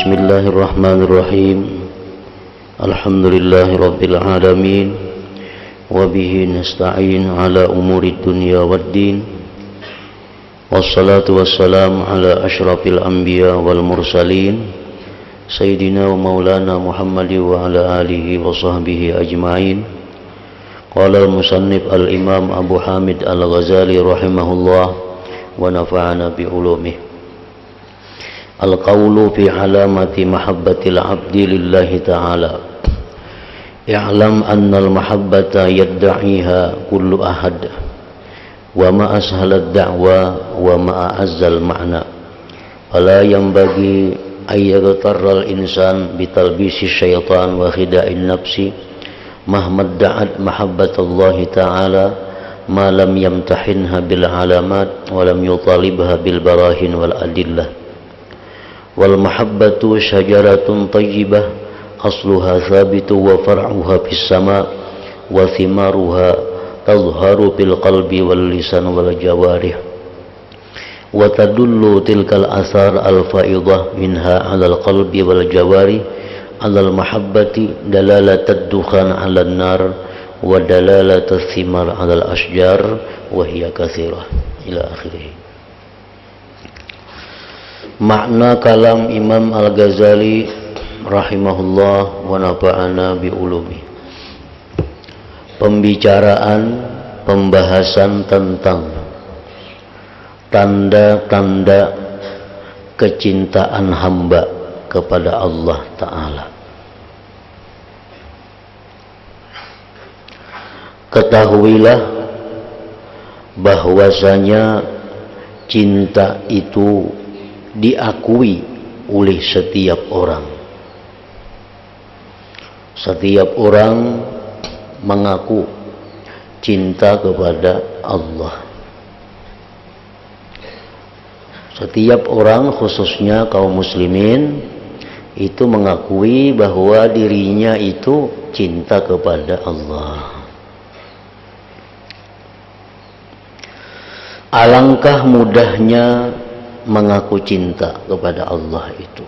Bismillahirrahmanirrahim. Alhamdulillahi rabbil alamin. Wabihi nasta'in ala umuri dunya waddin. Wassalatu wassalamu ala ashrafil anbiya wal mursalin Sayyidina wa maulana Muhammadi wa ala alihi wa sahbihi ajma'in. Qala al-musannif al-imam Abu Hamid al-Ghazali rahimahullah wa nafa'ana bi ulumih. Al-qawlu fi alamati mahabbatil abdi lillahi ta'ala. I'lam anna al-mahabbata yadda'iha kullu ahad wa ma ashalad da'wa wa ma a'azzal ma'na. Fala yanbaghi ayyaghtarra al-insan bitalbisi syaitan wa khida'in nafsi mahmad da'at mahabbatallahi ta'ala ma lam yamtahinha bil alamat wa lam yutalibha bil barahin wal adillah. Wal mahabbatu syajaratun tayyibah asluha thabitu wa far'uha fis sama wa thimaruha tazharu bil qalbi wal lisan wal jawarih wa tadullu tilkal athar al faidah minha 'ala al qalbi wal jawarih 'ala al mahabbati dalalatad dukhan 'ala an nar wa dalalatus thimar 'ala al ashjar wa hiya katsirah ila akhirih. Makna kalam Imam Al-Ghazali rahimahullah wa nafa'ana bi ulumi. Pembahasan tentang tanda-tanda kecintaan hamba kepada Allah Ta'ala. Ketahuilah bahwasanya cinta itu diakui oleh setiap orang. Setiap orang mengaku cinta kepada Allah. Setiap orang, khususnya kaum muslimin, itu mengakui bahwa dirinya itu cinta kepada Allah. Alangkah mudahnya mengaku cinta kepada Allah itu,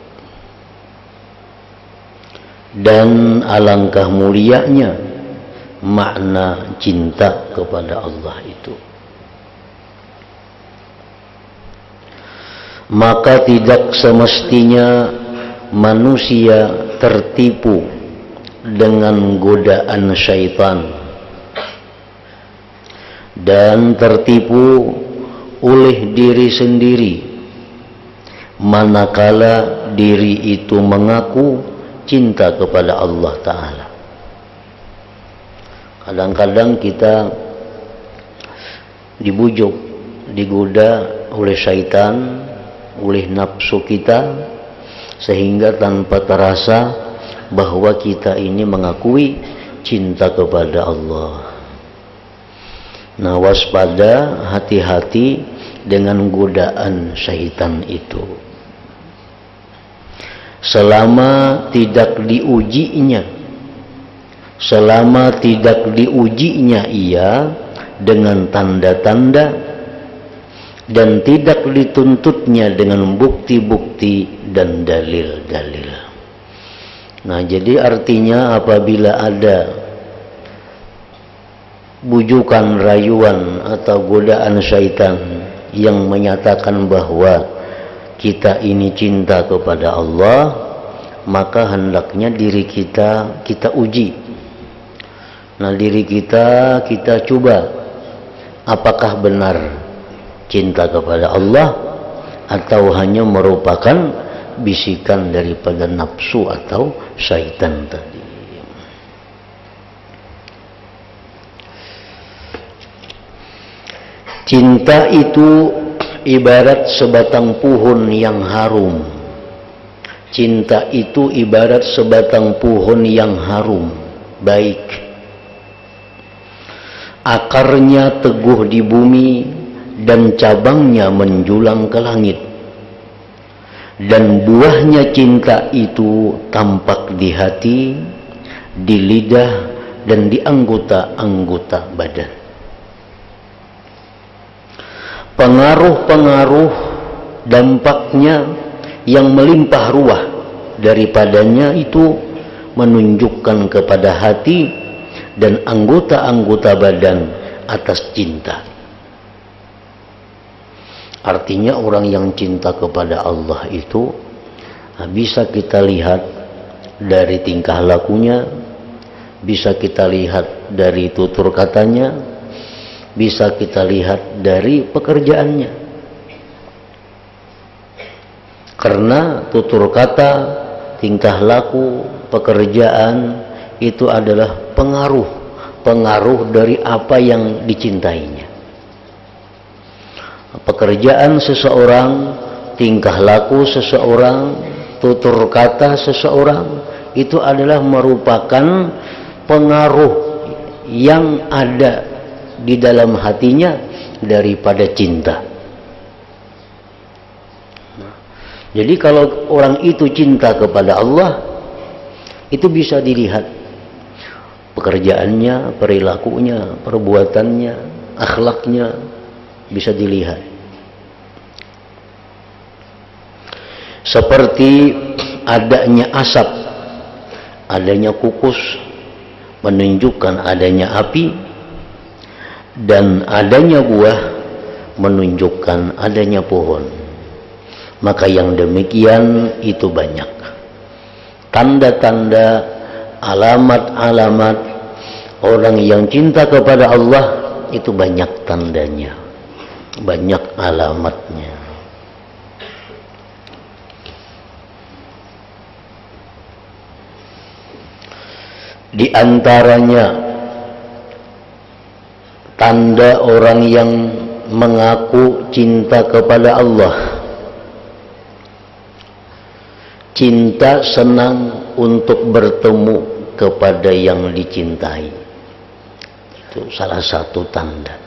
dan alangkah mulianya makna cinta kepada Allah itu. Maka tidak semestinya manusia tertipu dengan godaan syaitan dan tertipu oleh diri sendiri manakala diri itu mengaku cinta kepada Allah Ta'ala. Kadang-kadang kita dibujuk, digoda oleh syaitan, oleh nafsu kita, sehingga tanpa terasa bahwa kita ini mengakui cinta kepada Allah. Nah, waspada, hati-hati dengan godaan syaitan itu. Selama tidak diujinya ia dengan tanda-tanda dan tidak dituntutnya dengan bukti-bukti dan dalil-dalil. Nah, jadi artinya apabila ada bujukan, rayuan atau godaan syaitan yang menyatakan bahwa kita ini cinta kepada Allah, maka hendaknya diri kita uji. Nah, diri kita coba apakah benar cinta kepada Allah atau hanya merupakan bisikan daripada nafsu atau syaitan tadi. Cinta itu ibarat sebatang pohon yang harum. Cinta itu ibarat sebatang pohon yang harum, baik. Akarnya teguh di bumi dan cabangnya menjulang ke langit. Dan buahnya cinta itu tampak di hati, di lidah, dan di anggota-anggota badan. Pengaruh-pengaruh dampaknya yang melimpah ruah daripadanya itu menunjukkan kepada hati dan anggota-anggota badan atas cinta. Artinya orang yang cinta kepada Allah itu bisa kita lihat dari tingkah lakunya, bisa kita lihat dari tutur katanya, bisa kita lihat dari pekerjaannya. Karena tutur kata, tingkah laku, pekerjaan itu adalah pengaruh dari apa yang dicintainya. Pekerjaan seseorang, tingkah laku seseorang, tutur kata seseorang itu adalah merupakan pengaruh yang ada di dalam hatinya daripada cinta. Jadi kalau orang itu cinta kepada Allah, itu bisa dilihat pekerjaannya, perilakunya, perbuatannya, akhlaknya bisa dilihat. Seperti adanya asap, adanya kukus menunjukkan adanya api, dan adanya buah menunjukkan adanya pohon. Maka yang demikian itu banyak tanda-tanda, alamat-alamat orang yang cinta kepada Allah, itu banyak tandanya, banyak alamatnya. Di antaranya tanda orang yang mengaku cinta kepada Allah, cinta senang untuk bertemu kepada yang dicintai. Itu salah satu tanda.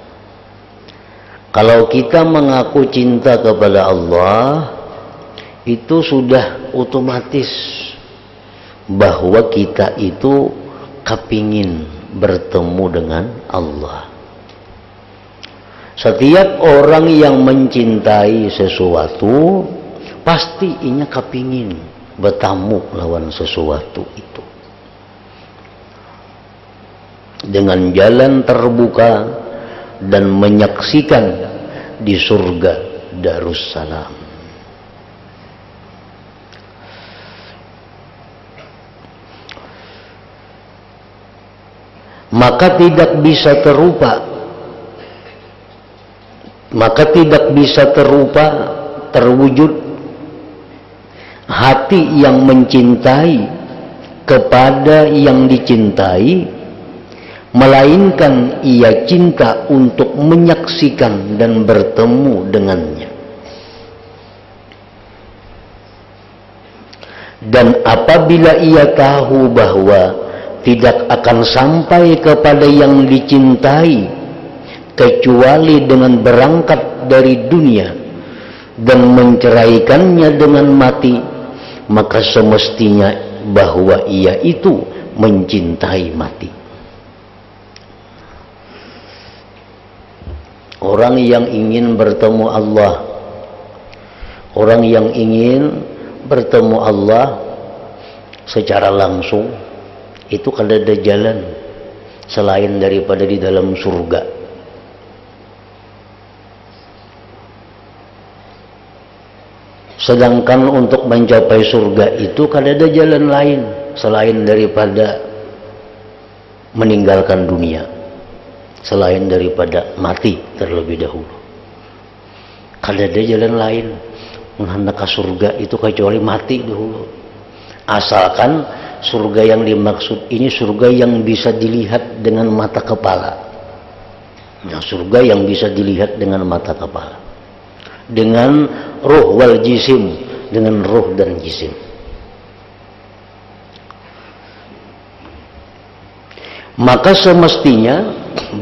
Kalau kita mengaku cinta kepada Allah, itu sudah otomatis bahwa kita itu kepingin bertemu dengan Allah. Setiap orang yang mencintai sesuatu pasti inya kepingin bertemu lawan sesuatu itu dengan jalan terbuka dan menyaksikan di surga Darussalam. Maka tidak bisa terupa, terwujud hati yang mencintai kepada yang dicintai, melainkan ia cinta untuk menyaksikan dan bertemu dengannya. Dan apabila ia tahu bahwa tidak akan sampai kepada yang dicintai kecuali dengan berangkat dari dunia dan menceraikannya dengan mati, maka semestinya bahwa ia itu mencintai mati. Orang yang ingin bertemu Allah, orang yang ingin bertemu Allah secara langsung, itu kada ada jalan selain daripada di dalam surga. Sedangkan untuk mencapai surga itu kada ada jalan lain selain daripada meninggalkan dunia, selain daripada mati terlebih dahulu. Kada ada jalan lain menghendak ke surga itu kecuali mati dahulu. Asalkan surga yang dimaksud ini surga yang bisa dilihat dengan mata kepala. Nah, surga yang bisa dilihat dengan mata kepala, dengan ruh wal jisim, dengan ruh dan jisim. Maka semestinya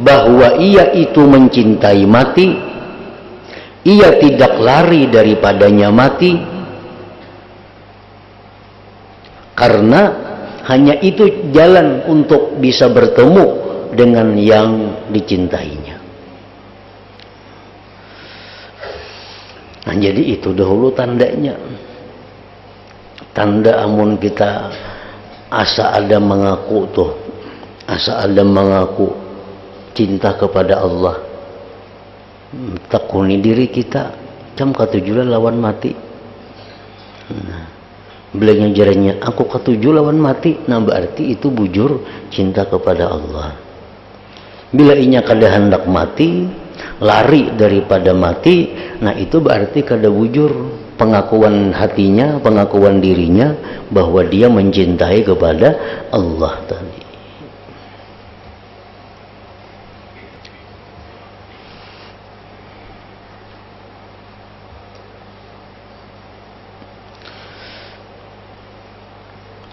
bahwa ia itu mencintai mati, ia tidak lari daripadanya mati, karena hanya itu jalan untuk bisa bertemu dengan yang dicintainya. Nah, jadi itu dahulu tandanya. tanda amun kita asa ada mengaku tuh, asa ada mengaku cinta kepada Allah, tekuni diri kita jam katujuh lawan mati. Belanya jaranya aku katujuh lawan mati, nah berarti itu bujur cinta kepada Allah. Bila inya kada hendak mati, lari daripada mati, nah itu berarti kada bujur pengakuan hatinya, pengakuan dirinya bahwa dia mencintai kepada Allah tadi.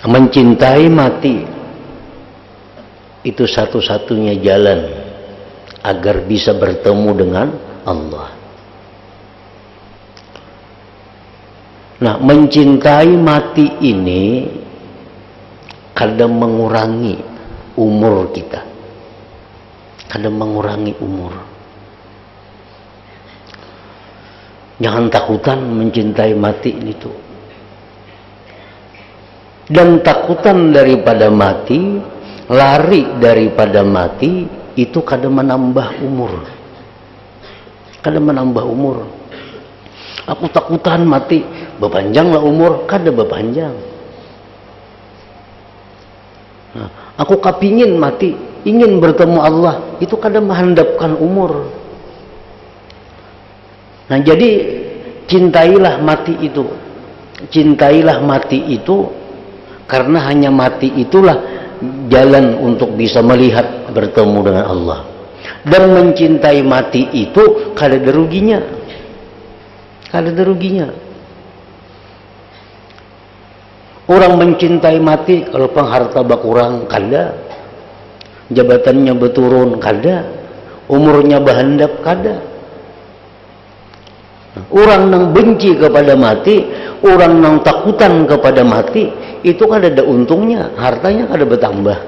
Mencintai mati itu satu-satunya jalan agar bisa bertemu dengan Allah. Nah, mencintai mati ini kadang mengurangi umur kita, kadang mengurangi umur. Jangan takutan mencintai mati itu. Dan takutan daripada mati, lari daripada mati, itu kadang menambah umur. Kadang menambah umur. Aku takutan mati, berpanjanglah umur, kada berpanjang. Nah, aku kepingin mati, ingin bertemu Allah, itu kada menghandapkan umur. Nah, jadi cintailah mati itu. Cintailah mati itu, karena hanya mati itulah jalan untuk bisa melihat bertemu dengan Allah. Dan mencintai mati itu kada ada ruginya. Kada ada ruginya. Orang mencintai mati kalau pengharta bakurang kada, jabatannya berturun kada, umurnya berhandap kada. Orang yang benci kepada mati, orang yang takutan kepada mati, itu kada ada untungnya, hartanya kada bertambah,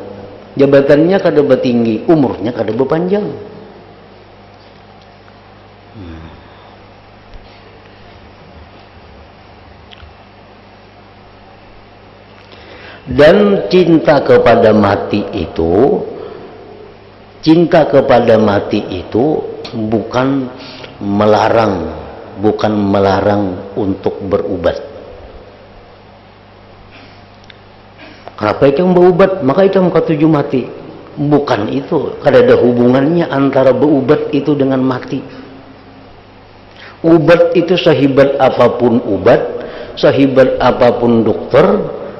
jabatannya kada bertinggi, umurnya kada berpanjang. Dan cinta kepada mati itu, cinta kepada mati itu bukan melarang, bukan melarang untuk berubat. Kenapa itu berubat? Maka itu katujuh mati. Bukan itu. Kada ada hubungannya antara berubat itu dengan mati. Ubat itu sehebat apapun ubat, sehebat apapun dokter,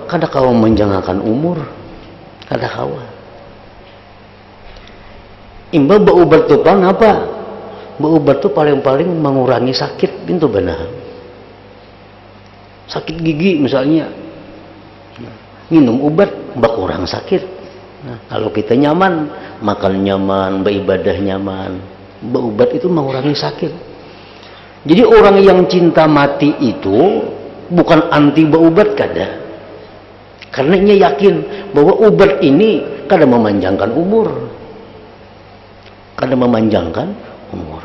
kada kawa menjangkakan umur. Kada kawa. Imba berubat itu pan apa? Berubat itu paling-paling mengurangi sakit, pintu benar. Sakit gigi misalnya, minum obat berkurang sakit. Nah, kalau kita nyaman, makan nyaman, beribadah nyaman, berobat itu mengurangi sakit. Jadi orang yang cinta mati itu bukan anti berobat kada. Karena ia yakin bahwa obat ini kada memanjangkan umur. Kada memanjangkan umur.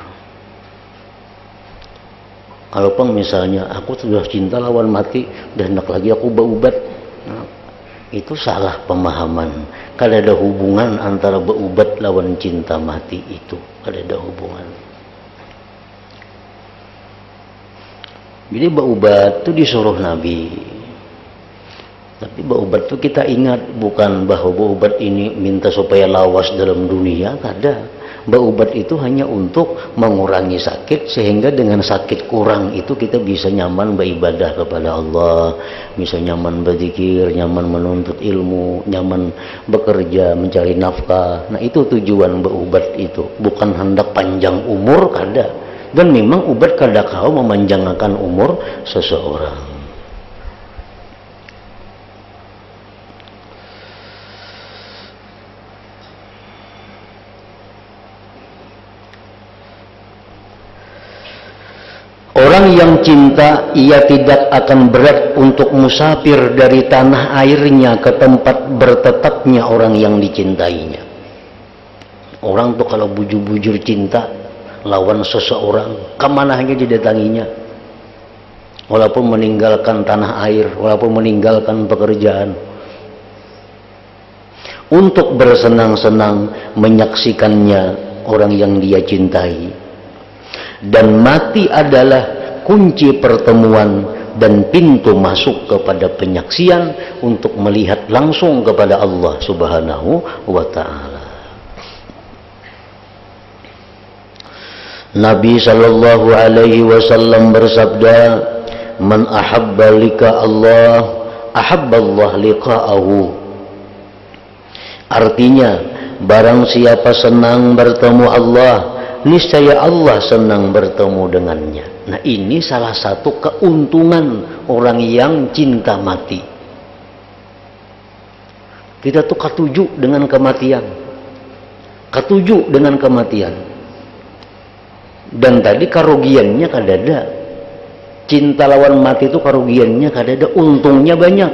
Kalau pang misalnya aku sudah cinta lawan mati dan hendak lagi aku berobat, nah, itu salah pemahaman. Kada ada hubungan antara berobat lawan cinta mati itu, kada ada hubungan. Jadi berobat itu disuruh Nabi. Tapi berobat itu kita ingat bukan bahwa berobat ini minta supaya lawas dalam dunia, kada. Berobat itu hanya untuk mengurangi sakit, sehingga dengan sakit kurang itu kita bisa nyaman beribadah kepada Allah, bisa nyaman berzikir, nyaman menuntut ilmu, nyaman bekerja, mencari nafkah. Nah, itu tujuan berobat itu, bukan hendak panjang umur kada. Dan memang obat kada kau memanjangkan umur seseorang. Orang yang cinta, ia tidak akan berat untuk musafir dari tanah airnya ke tempat bertetapnya orang yang dicintainya. Orang tuh kalau bujur-bujur cinta lawan seseorang, kemana hanya didatanginya. walaupun meninggalkan tanah air, walaupun meninggalkan pekerjaan, untuk bersenang-senang menyaksikannya orang yang dia cintai. Dan mati adalah kunci pertemuan dan pintu masuk kepada penyaksian untuk melihat langsung kepada Allah Subhanahu wa ta'ala. Nabi sallallahu alaihi wasallam bersabda, "Man ahabba lika Allah, ahabba Allah liqa'ahu." Artinya, barang siapa senang bertemu Allah, niscaya Allah senang bertemu dengannya. Nah, ini salah satu keuntungan orang yang cinta mati. Kita tuh ketujuh dengan kematian. Ketujuh dengan kematian. Dan tadi karugiannya kadada. Cinta lawan mati itu karugiannya kadada, untungnya banyak.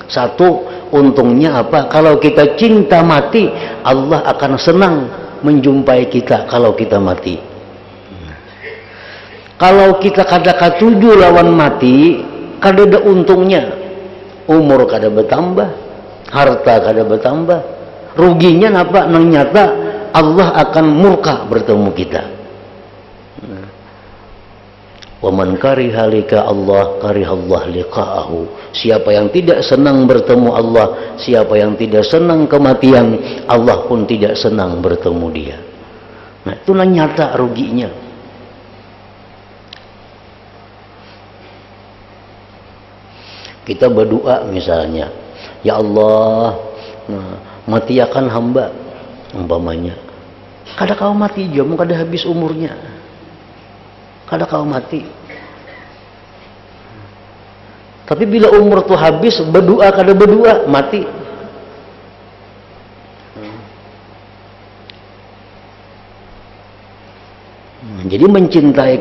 Satu, untungnya apa? Kalau kita cinta mati, Allah akan senang menjumpai kita kalau kita mati. Kalau kita kada katuju lawan mati, kada ada untungnya. Umur kada bertambah, harta kada bertambah. Ruginya apa? Nang nyata Allah akan murka bertemu kita. Wa man kariha lika Allah karihallah liqa'ahu. Siapa yang tidak senang bertemu Allah, siapa yang tidak senang kematian, Allah pun tidak senang bertemu dia. Nah, itulah nyata ruginya. Kita berdoa misalnya, ya Allah, matiakan hamba, umpamanya. Kada kau mati jamu, kada habis umurnya. Kada kau mati. Tapi bila umur tu habis, berdoa kada berdoa, mati. Jadi mencintai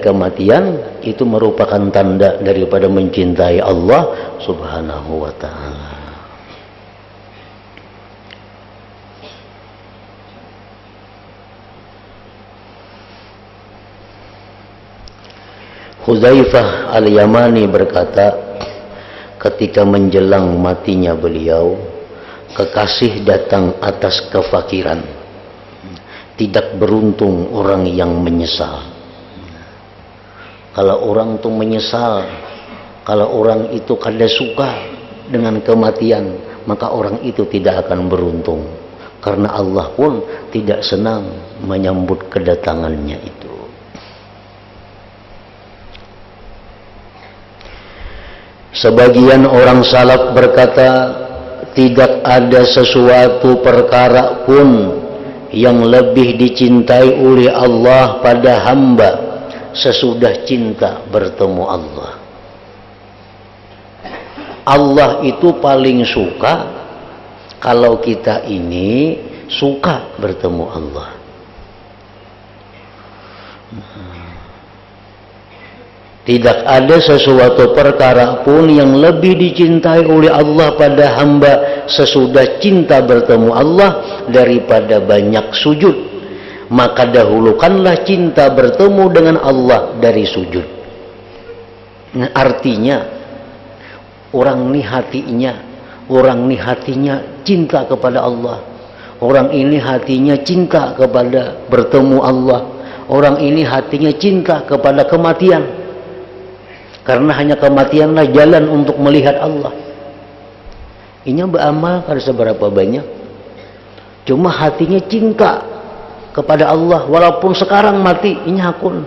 kematian itu merupakan tanda daripada mencintai Allah Subhanahu wa ta'ala. Hudzaifah al-Yamani berkata, ketika menjelang matinya beliau, kekasih datang atas kefakiran. Tidak beruntung orang yang menyesal. Kalau orang itu menyesal, kalau orang itu kada suka dengan kematian, maka orang itu tidak akan beruntung. Karena Allah pun tidak senang menyambut kedatangannya itu. Sebagian orang salaf berkata, tidak ada sesuatu perkara pun yang lebih dicintai oleh Allah pada hamba sesudah cinta bertemu Allah. Allah itu paling suka kalau kita ini suka bertemu Allah. Tidak ada sesuatu perkara pun yang lebih dicintai oleh Allah pada hamba sesudah cinta bertemu Allah daripada banyak sujud. Maka dahulukanlah cinta bertemu dengan Allah dari sujud. Nah, artinya orang ini hatinya cinta kepada Allah. Orang ini hatinya cinta kepada bertemu Allah. Orang ini hatinya cinta kepada kematian. Karena hanya kematianlah jalan untuk melihat Allah. Ini beramal kada seberapa banyak. Cuma hatinya cinta kepada Allah. Walaupun sekarang mati, ini hakun.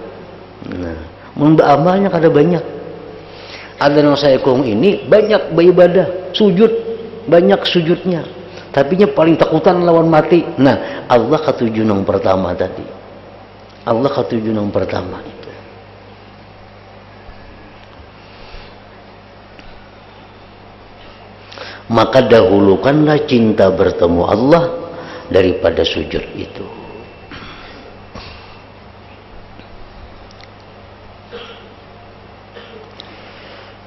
Nah, beramalnya kada banyak. Ada yang saya kong ini banyak beribadah, sujud, banyak sujudnya. Tapi paling takutan lawan mati. Nah, Allah ketujuh yang pertama tadi. Allah ketujuh yang pertama itu. Maka dahulukanlah cinta bertemu Allah daripada sujud itu.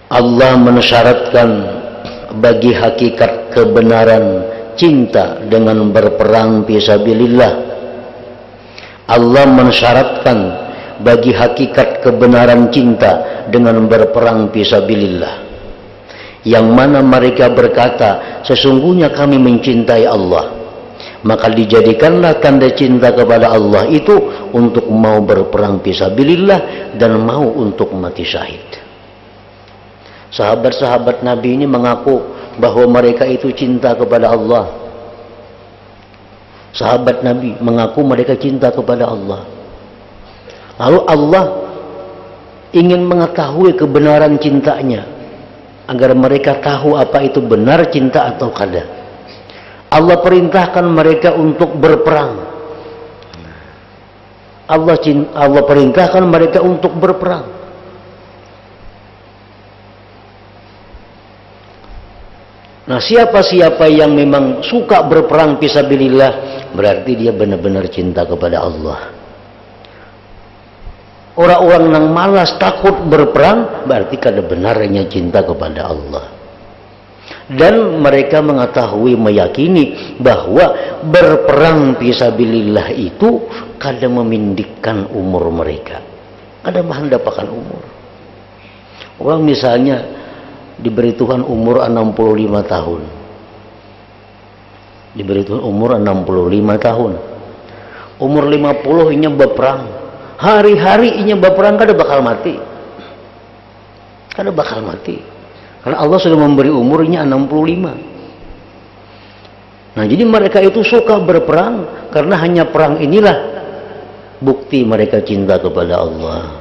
Allah mensyaratkan bagi hakikat kebenaran cinta dengan berperang fisabilillah. Allah mensyaratkan bagi hakikat kebenaran cinta dengan berperang fisabilillah, yang mana mereka berkata, sesungguhnya kami mencintai Allah, maka dijadikanlah tanda cinta kepada Allah itu untuk mau berperang fisabilillah dan mau untuk mati syahid. Sahabat-sahabat Nabi ini mengaku bahwa mereka itu cinta kepada Allah. Sahabat Nabi mengaku mereka cinta kepada Allah. Lalu Allah ingin mengetahui kebenaran cintanya, agar mereka tahu apa itu benar cinta atau kada. Allah perintahkan mereka untuk berperang. Allah perintahkan mereka untuk berperang. Nah, siapa-siapa yang memang suka berperang fisabilillah, berarti dia benar-benar cinta kepada Allah. Orang-orang yang malas takut berperang, berarti kada benarnya cinta kepada Allah. Dan mereka mengetahui, meyakini bahwa berperang fisabilillah itu kada memindikkan umur mereka, kada menghandapkan umur. Orang misalnya diberi Tuhan umur 65 tahun. Diberi Tuhan umur 65 tahun. Umur 50 inya berperang. Hari-hari inya berperang, kada bakal mati. Kada bakal mati. Karena Allah sudah memberi umurnya 65. Nah, jadi mereka itu suka berperang karena hanya perang inilah bukti mereka cinta kepada Allah.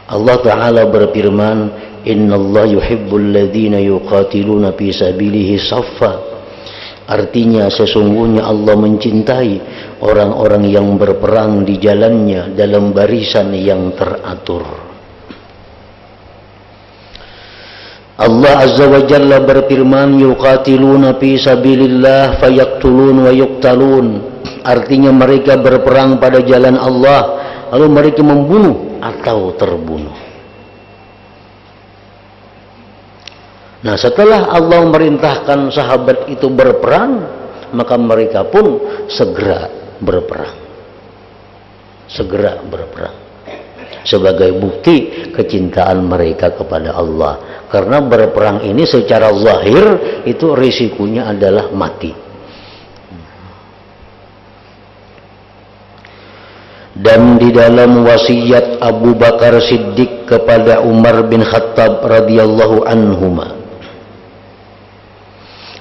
Allah Ta'ala berfirman, Innallaha yuhibbul ladzina yuqatiluna fi sabilihi saffa. Artinya sesungguhnya Allah mencintai orang-orang yang berperang di jalannya dalam barisan yang teratur. Allah Azza wa Jalla berfirman, yuqatiluna fi sabilillah fayaqtulun wa yuqtalun. Artinya mereka berperang pada jalan Allah, lalu mereka membunuh atau terbunuh. Nah, setelah Allah memerintahkan sahabat itu berperang, maka mereka pun segera berperang. Segera berperang. Sebagai bukti kecintaan mereka kepada Allah. Karena berperang ini secara zahir itu risikonya adalah mati. Dan di dalam wasiat Abu Bakar Siddiq kepada Umar bin Khattab radhiyallahu anhuma,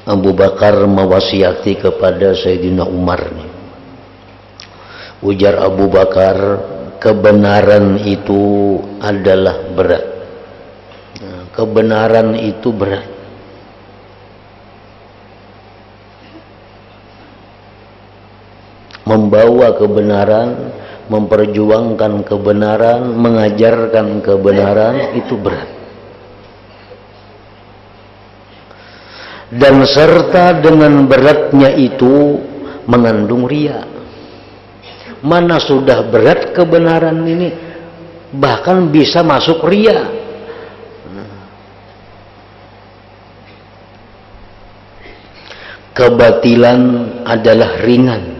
Abu Bakar mewasiati kepada Sayyidina Umar. Ujar Abu Bakar, kebenaran itu adalah berat. Kebenaran itu berat. Membawa kebenaran, memperjuangkan kebenaran, mengajarkan kebenaran itu berat. Dan serta dengan beratnya itu mengandung ria. Mana sudah berat kebenaran ini, bahkan bisa masuk ria. Kebatilan adalah ringan.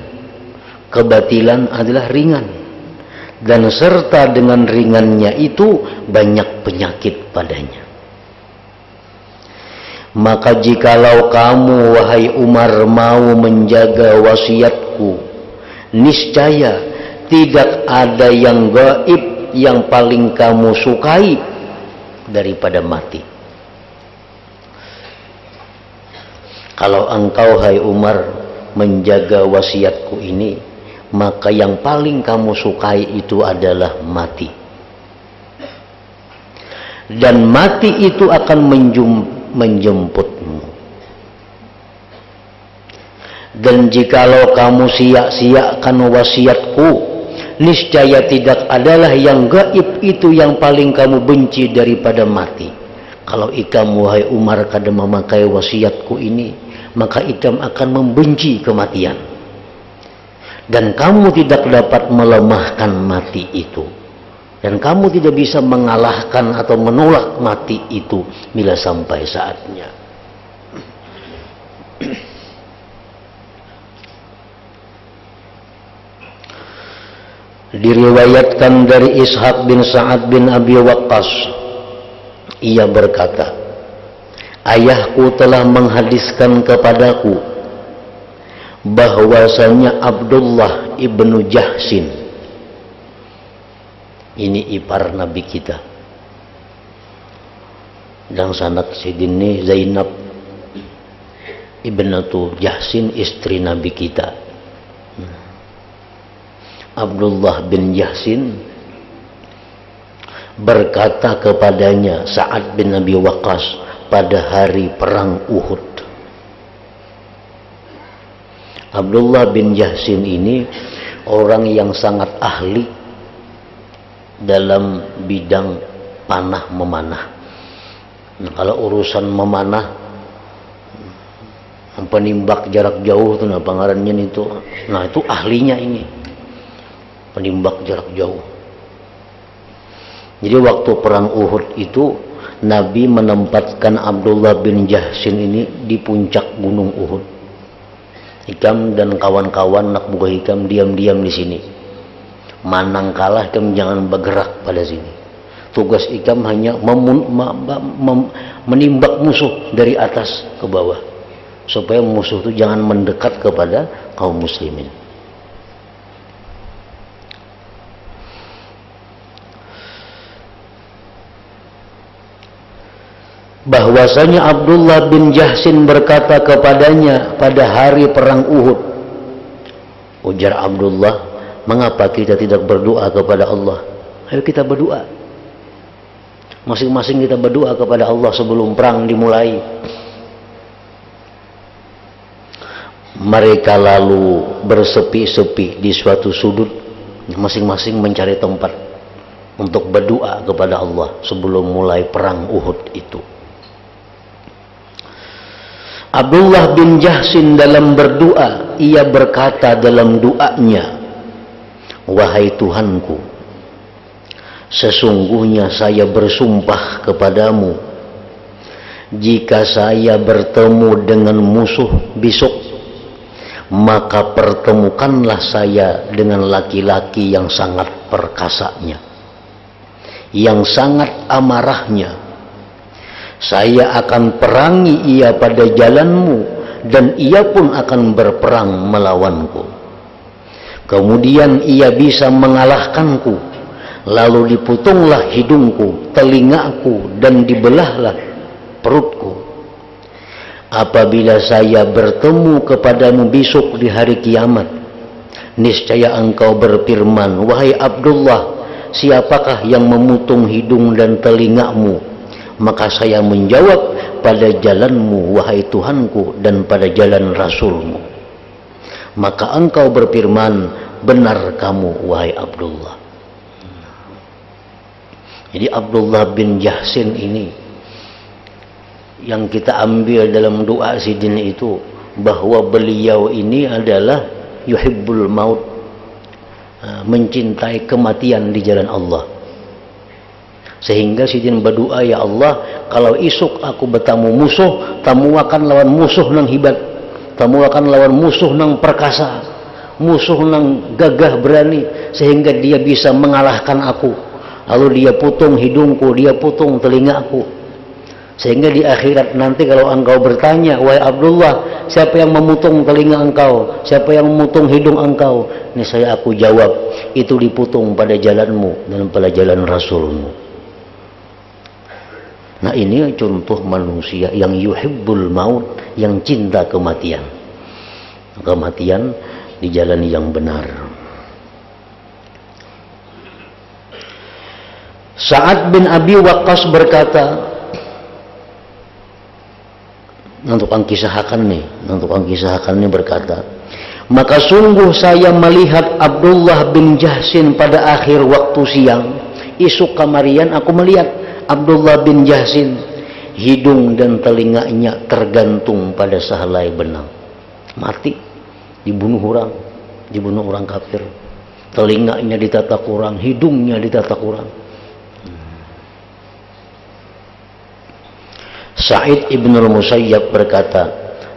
Kebatilan adalah ringan. Dan serta dengan ringannya itu banyak penyakit padanya. Maka jikalau kamu, wahai Umar, mau menjaga wasiatku, niscaya tidak ada yang gaib yang paling kamu sukai daripada mati. Kalau engkau, hai Umar, menjaga wasiatku ini, maka yang paling kamu sukai itu adalah mati. Dan mati itu akan menjemputmu. Dan jikalau kamu sia-siakan wasiatku, niscaya tidak adalah yang gaib itu yang paling kamu benci daripada mati. Kalau ikam, wahai Umar, kada memakai wasiatku ini, maka ikam akan membenci kematian. Dan kamu tidak dapat melemahkan mati itu. Dan kamu tidak bisa mengalahkan atau menolak mati itu bila sampai saatnya. Diriwayatkan dari Ishaq bin Sa'ad bin Abi Waqqas, ia berkata, ayahku telah menghadiskan kepadaku bahwasanya Abdullah ibnu Jahsin, ini ipar Nabi kita, dan sanad Sidini Zainab ibnatu Jahsin, istri Nabi kita. Abdullah bin Jahsin berkata kepadanya Sa'ad bin Abi Waqqas pada hari perang Uhud. Abdullah bin Jahsin ini orang yang sangat ahli dalam bidang panah memanah. Nah, kalau urusan memanah, penimbak jarak jauh itu, nah pengarannya itu, nah itu ahlinya ini, penimbak jarak jauh. Jadi waktu perang Uhud itu Nabi menempatkan Abdullah bin Jahsin ini di puncak gunung Uhud. Hikam dan kawan-kawan nak buka Hikam diam-diam di sini. Manang kalah Hikam jangan bergerak pada sini. Tugas Hikam hanya menimbak musuh dari atas ke bawah, supaya musuh itu jangan mendekat kepada kaum muslimin. Bahwasanya Abdullah bin Jahsin berkata kepadanya pada hari perang Uhud, ujar Abdullah, mengapa kita tidak berdoa kepada Allah? Ayo kita berdoa, masing-masing kita berdoa kepada Allah sebelum perang dimulai. Mereka lalu bersepi-sepi di suatu sudut, masing-masing mencari tempat untuk berdoa kepada Allah sebelum mulai perang Uhud itu. Abdullah bin Jahsin dalam berdoa, ia berkata dalam doanya, wahai Tuhanku, sesungguhnya saya bersumpah kepadamu, jika saya bertemu dengan musuh besok, maka pertemukanlah saya dengan laki-laki yang sangat perkasanya, yang sangat amarahnya. Saya akan perangi ia pada jalanmu, dan ia pun akan berperang melawanku. Kemudian ia bisa mengalahkanku, lalu dipotonglah hidungku, telingaku, dan dibelahlah perutku. Apabila saya bertemu kepadamu besok di hari kiamat, niscaya engkau berfirman, wahai Abdullah, siapakah yang memotong hidung dan telingamu? Maka saya menjawab, pada jalanmu wahai Tuhanku, dan pada jalan Rasulmu. Maka engkau berfirman, benar kamu wahai Abdullah. Jadi Abdullah bin Jahsin ini yang kita ambil dalam doa sidin itu, bahwa beliau ini adalah yuhibbul maut, mencintai kematian di jalan Allah. Sehingga sidin berdoa, ya Allah, kalau isuk aku bertemu musuh, tamu akan lawan musuh nang hibat, tamu akan lawan musuh nang perkasa, musuh nang gagah berani, sehingga dia bisa mengalahkan aku. Lalu dia potong hidungku, dia potong telingaku, sehingga di akhirat nanti kalau engkau bertanya, wahai Abdullah, siapa yang memotong telinga engkau, siapa yang memotong hidung engkau, ini saya aku jawab, itu dipotong pada jalanmu dan pada jalan Rasulmu. Nah ini contoh manusia yang yuhibbul maut, yang cinta kematian, kematian di jalan yang benar. Sa'ad bin Abi Waqqas berkata, untuk kisahkan nih berkata, maka sungguh saya melihat Abdullah bin Jahsin pada akhir waktu siang, isuk kamarian aku melihat Abdullah bin Jahsin, hidung dan telinganya tergantung pada sehelai benang, mati, dibunuh orang kafir, telinganya ditatak orang, hidungnya ditatak orang. Sa'id ibn al-Musayyab berkata,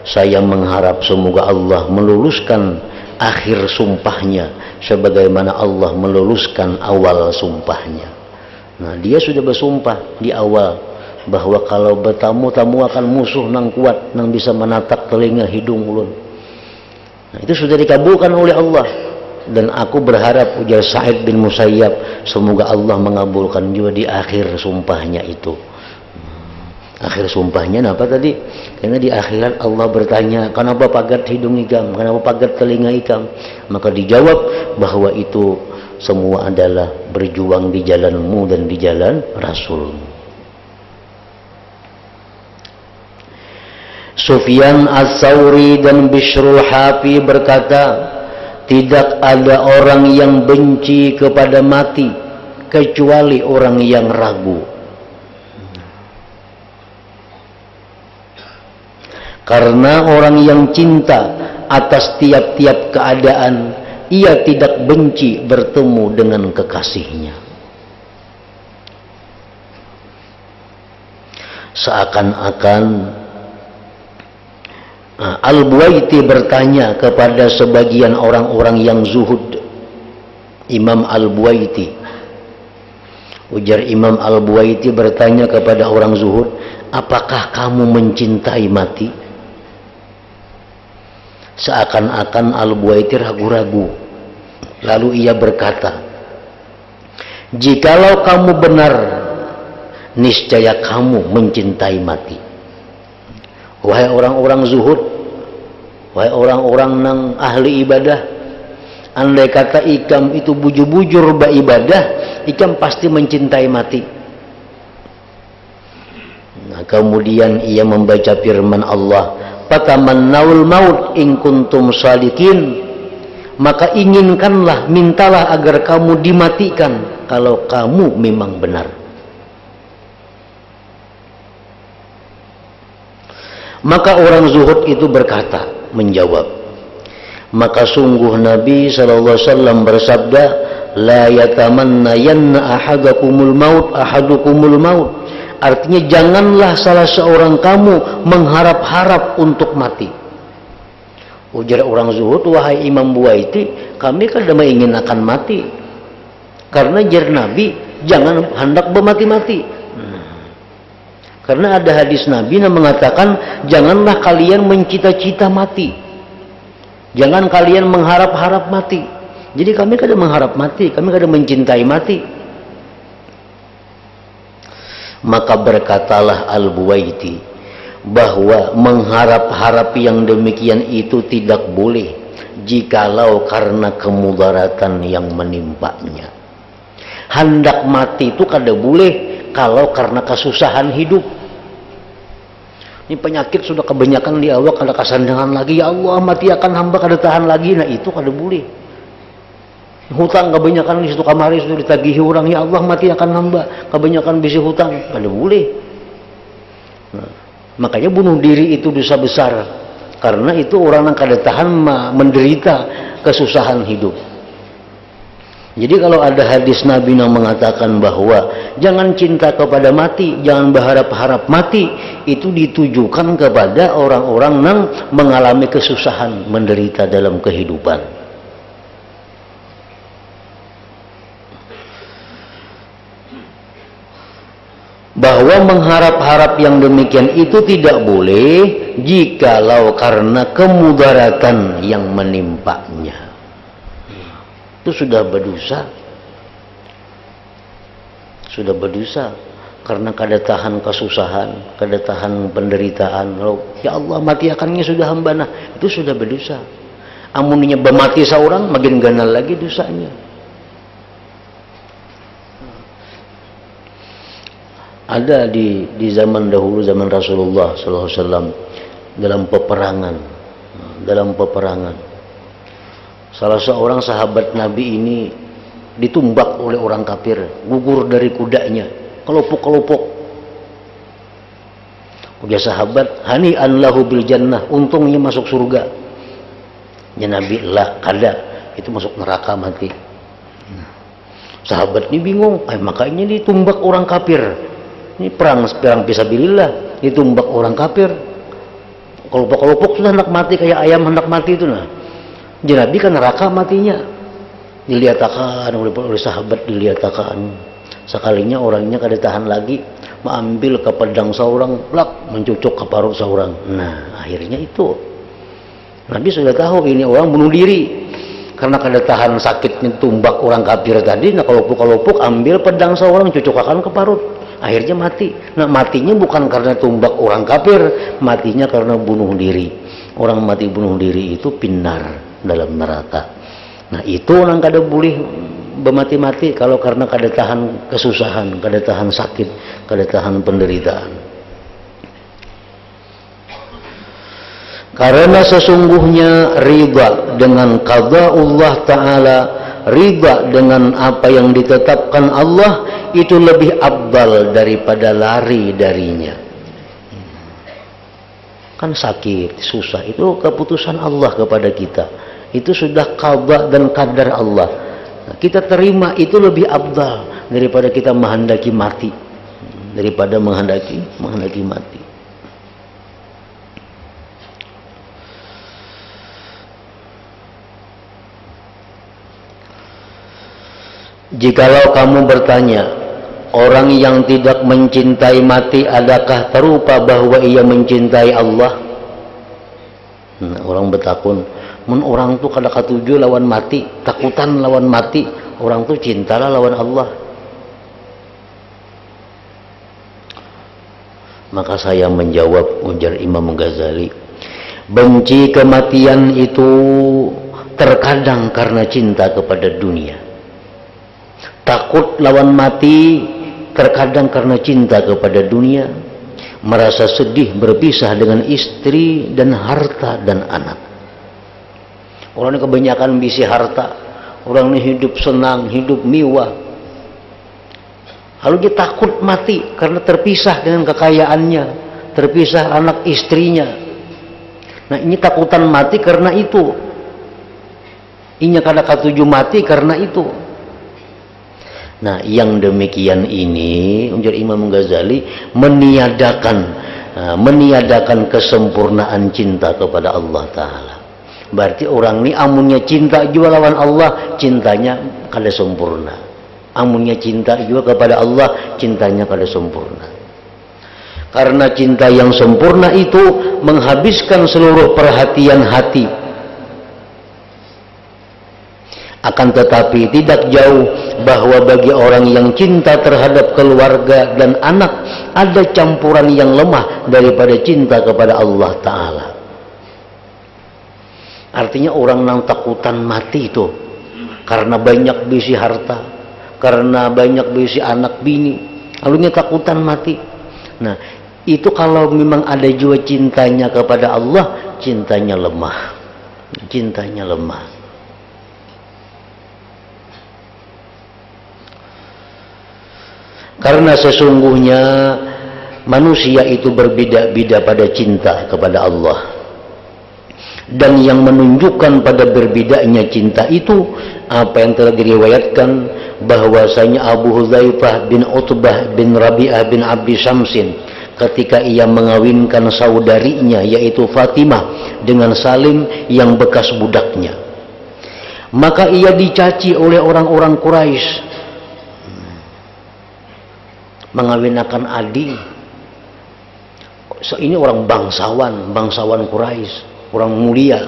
saya mengharap semoga Allah meluluskan akhir sumpahnya sebagaimana Allah meluluskan awal sumpahnya. Nah, dia sudah bersumpah di awal bahwa kalau bertamu-tamu akan musuh nang kuat, nang bisa menatak telinga hidung ulun. Nah, itu sudah dikabulkan oleh Allah. Dan aku berharap, ujar Sa'id bin Musayyab, semoga Allah mengabulkan juga di akhir sumpahnya itu. Akhir sumpahnya apa tadi? Karena di akhirat Allah bertanya, kenapa pagat hidung ikam? Kenapa pagat telinga ikam? Maka dijawab bahwa itu semua adalah berjuang di jalanmu dan di jalan Rasulmu. Sufyan Ats-Tsauri dan Bishrul Hafi berkata, tidak ada orang yang benci kepada mati kecuali orang yang ragu. Karena orang yang cinta atas tiap-tiap keadaan, ia tidak benci bertemu dengan kekasihnya. Seakan-akan Al-Buwaiti bertanya kepada sebagian orang-orang yang zuhud. Imam Al-Buwaiti, ujar Imam Al-Buwaiti bertanya kepada orang zuhud, apakah kamu mencintai mati? Seakan-akan Al-Buwaiti ragu-ragu. Lalu ia berkata, jikalau kamu benar, niscaya kamu mencintai mati. Wahai orang-orang zuhud, wahai orang-orang nang ahli ibadah, andai kata ikam itu bujur-bujur beribadah, ikam pasti mencintai mati. Nah, kemudian ia membaca firman Allah, fatamannaul maut in kuntum shadiqin, maka inginkanlah, mintalah agar kamu dimatikan kalau kamu memang benar. Maka orang zuhud itu berkata, menjawab, maka sungguh Nabi SAW bersabda, la yatamanna yanna ahadukumul maut. Artinya janganlah salah seorang kamu mengharap-harap untuk mati. Ujar orang zuhud, wahai Imam Buwaiti, kami kan ingin akan mati. Karena jar Nabi, jangan hendak bermati-mati. Karena ada hadis Nabi yang mengatakan, janganlah kalian mencita-cita mati. Jangan kalian mengharap-harap mati. Jadi kami kadang mengharap mati, kami kadang mencintai mati. Maka berkatalah Al-Buwaiti bahwa mengharap-harap yang demikian itu tidak boleh jikalau karena kemudaratan yang menimpanya. Hendak mati itu kada boleh kalau karena kesusahan hidup. Ini penyakit sudah kebanyakan di awak, kada kasandangan lagi, ya Allah mati akan hamba kada tahan lagi. Nah itu kada boleh. Hutang kebanyakan di situ kamari sudah ditagihi orang, ya Allah mati akan hamba, kebanyakan bisi hutang, kada boleh. Nah, makanya bunuh diri itu dosa besar, karena itu orang yang kada tahan menderita kesusahan hidup. Jadi kalau ada hadis Nabi yang mengatakan bahwa jangan cinta kepada mati, jangan berharap-harap mati, itu ditujukan kepada orang-orang yang mengalami kesusahan, menderita dalam kehidupan. Bahwa mengharap-harap yang demikian itu tidak boleh jikalau karena kemudaratan yang menimpanya. Itu sudah berdosa. Sudah berdosa karena kada tahan kesusahan, kada tahan penderitaan. Ya Allah mati akannya sudah hamba, nah itu sudah berdosa. Amunnya bermati seorang makin ganal lagi dosanya. Ada di zaman dahulu, zaman Rasulullah SAW, dalam peperangan salah seorang sahabat Nabi ini ditumbak oleh orang kafir, gugur dari kudanya, kelopok-kelopok. Ujar sahabat, hani'an lahu bil jannah, untungnya masuk surga. Ya Nabi, lah kada, itu masuk neraka mati. Sahabat ini bingung, makanya ditumbak orang kafir. Ini perang fisabilillah, ditumbak orang kafir. Kelopok-kelopok sudah hendak mati, kayak ayam hendak mati itu nah. Nabi kan neraka matinya, diliatakan oleh sahabat, diliatakan sekalinya orangnya kada tahan lagi, mengambil ke pedang seorang, plak mencucuk ke parut seorang. Nah akhirnya itu Nabi sudah tahu ini orang bunuh diri karena kada tahan sakitnya tumbak orang kafir tadi. Nah kalau lupuk ambil pedang seorang, cucukkan ke parut, akhirnya mati. Nah matinya bukan karena tumbak orang kafir, matinya karena bunuh diri. Orang mati bunuh diri itu pinar dalam neraka. Nah itu orang kada boleh bermati-mati kalau karena kada tahan kesusahan, kada tahan sakit, kada tahan penderitaan. Karena sesungguhnya riba dengan qada Allah Ta'ala, riba dengan apa yang ditetapkan Allah itu lebih afdal daripada lari darinya. Kan sakit, susah, itu keputusan Allah kepada kita. Itu sudah qada dan qadar Allah. Nah, kita terima itu lebih afdal daripada kita menghendaki mati. Daripada menghendaki mati. Jikalau kamu bertanya, orang yang tidak mencintai mati adakah terupa bahwa ia mencintai Allah? Nah, orang bertakun, mun orang tu kada katuju lawan mati, takutan lawan mati, orang tu cintalah lawan Allah. Maka saya menjawab, ujar Imam Ghazali, benci kematian itu terkadang karena cinta kepada dunia. Takut lawan mati terkadang karena cinta kepada dunia, merasa sedih berpisah dengan istri dan harta dan anak. Orang ini kebanyakan bisi harta, orang ini hidup senang, hidup mewah. Lalu dia takut mati karena terpisah dengan kekayaannya, terpisah anak istrinya. Nah ini takutan mati karena itu. Inya kada katuju mati karena itu. Nah yang demikian ini ujar Imam Ghazali meniadakan kesempurnaan cinta kepada Allah Ta'ala. Berarti orang ini amunnya cinta juga lawan Allah, cintanya kada sempurna. Amunnya cinta juga kepada Allah, cintanya kada sempurna. Karena cinta yang sempurna itu menghabiskan seluruh perhatian hati. Akan tetapi tidak jauh bahwa bagi orang yang cinta terhadap keluarga dan anak ada campuran yang lemah daripada cinta kepada Allah Ta'ala. Artinya orang yang takutan mati itu karena banyak bisi harta, karena banyak bisi anak bini, lalu takutan mati. Nah itu kalau memang ada juga cintanya kepada Allah, cintanya lemah. Cintanya lemah. Karena sesungguhnya manusia itu berbeda-beda pada cinta kepada Allah. Dan yang menunjukkan pada berbedanya cinta itu apa yang telah diriwayatkan bahwasanya Abu Hudzaifah bin Utbah bin Rabi'ah bin Abi Syamsin ketika ia mengawinkan saudarinya yaitu Fatimah dengan Salim yang bekas budaknya, maka ia dicaci oleh orang-orang Quraisy. Mengawinkan adik, ini orang bangsawan Quraisy, orang mulia,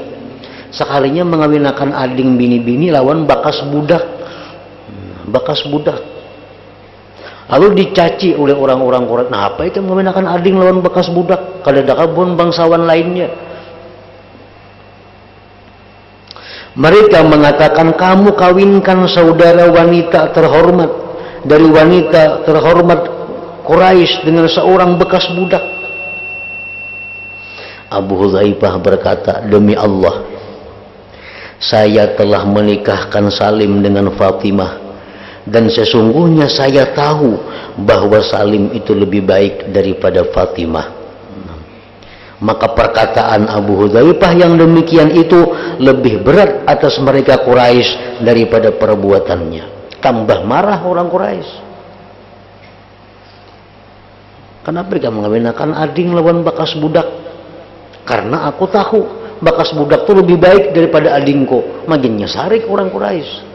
sekalinya mengawinkan ading bini-bini lawan bekas budak, lalu dicaci oleh orang-orang Quraisy. Nah apa itu mengawinkan ading lawan bekas budak? Kadang-kadang bangsawan lainnya. Mereka mengatakan, kamu kawinkan saudara wanita terhormat dari wanita terhormat Quraisy dengan seorang bekas budak. Abu Hudzaifah berkata, demi Allah, saya telah menikahkan Salim dengan Fatimah, dan sesungguhnya saya tahu bahwa Salim itu lebih baik daripada Fatimah. Maka perkataan Abu Hudzaifah yang demikian itu lebih berat atas mereka Quraisy daripada perbuatannya. Tambah marah orang Quraisy. Kenapa mereka mengawinkan ading lawan bekas budak? Karena aku tahu bekas budak itu lebih baik daripada adingko. Makin nyesarik orang Quraisy.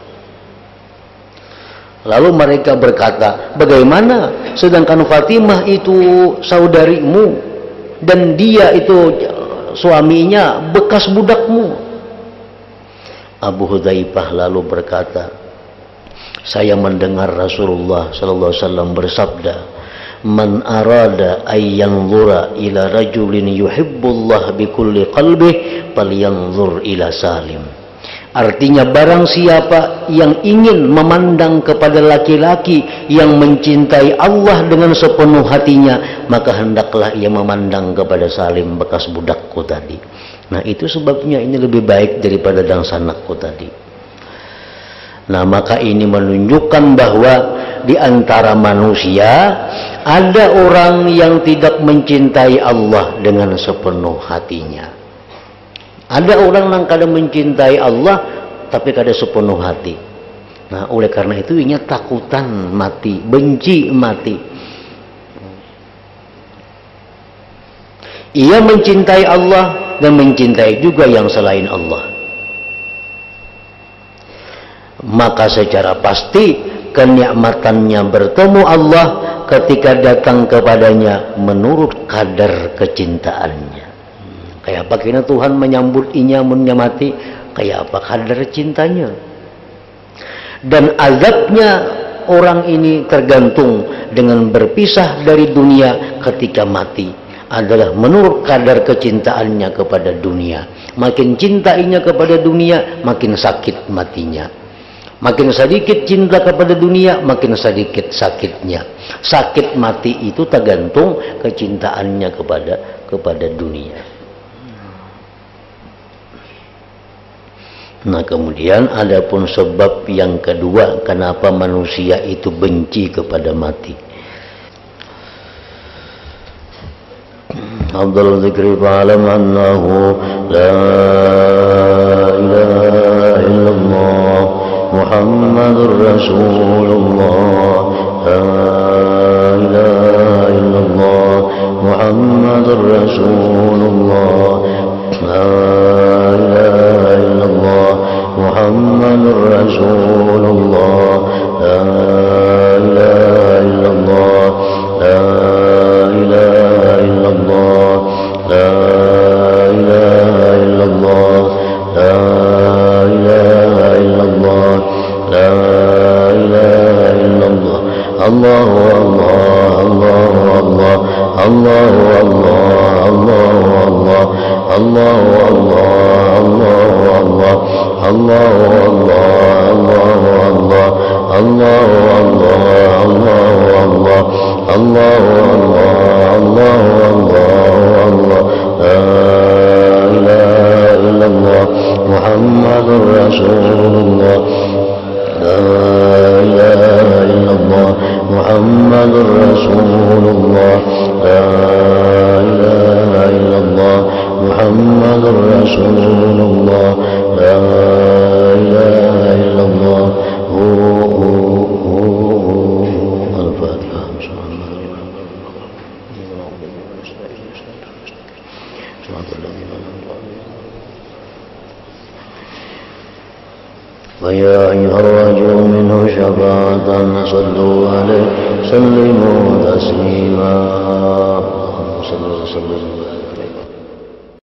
Lalu mereka berkata, bagaimana sedangkan Fatimah itu saudarimu dan dia itu suaminya bekas budakmu? Abu Hudzaifah lalu berkata, saya mendengar Rasulullah sallallahu alaihi wasallam bersabda, man arada ay yanzura ila rajulin yuhibbullah bikulli qalbih falyanzur ila Salim. Artinya barang siapa yang ingin memandang kepada laki-laki yang mencintai Allah dengan sepenuh hatinya, maka hendaklah ia memandang kepada Salim bekas budakku tadi. Nah, itu sebabnya ini lebih baik daripada dangsanakku tadi. Nah, maka ini menunjukkan bahwa di antara manusia ada orang yang tidak mencintai Allah dengan sepenuh hatinya. Ada orang yang kadang mencintai Allah tapi kada sepenuh hati. Nah, oleh karena itu inya takutan mati, benci mati. Ia mencintai Allah dan mencintai juga yang selain Allah. Maka secara pasti kenikmatannya bertemu Allah ketika datang kepadanya menurut kadar kecintaannya. Kayak apa kira Tuhan menyambut inya menyamati, kayak apa kadar cintanya. Dan azabnya orang ini tergantung dengan berpisah dari dunia ketika mati adalah menurut kadar kecintaannya kepada dunia. Makin cintainya kepada dunia, makin sakit matinya. Makin sedikit cinta kepada dunia, makin sedikit sakitnya. Sakit mati itu tergantung kecintaannya kepada dunia. Nah, kemudian adapun sebab yang kedua kenapa manusia itu benci kepada mati. Afdhalul dzikri fa'lam annahu la ilaha illallah Muhammadur Rasulullah, la ilaha illallah Muhammadur Rasulullah, la ilaha illallah Muhammadur Rasulullah, la ilaha illallah, la ilaha illallah, la ilaha illallah, la ilaha illallah, la ilaha illallah. Allahu Allah, Allahu Allah, Allahu Allah, Allahu Allah, Allahu Allah, Allahu Allah, Allahu Allah, Allahu Allah, Allahu Allah, Allahu Allah, Allahu Allah, Allahu Allah, la ilaha illallah Muhammadur Rasulullah, la ilaha illallah Muhammadur Rasulullah, la ilaha illallah Muhammadur Rasulullah, la ilaha illallah. Al-Fatihah. ويا أيها الرجل منه شفاعة صلوا عليه سلموا تسليما. صلى الله عليه وسلم.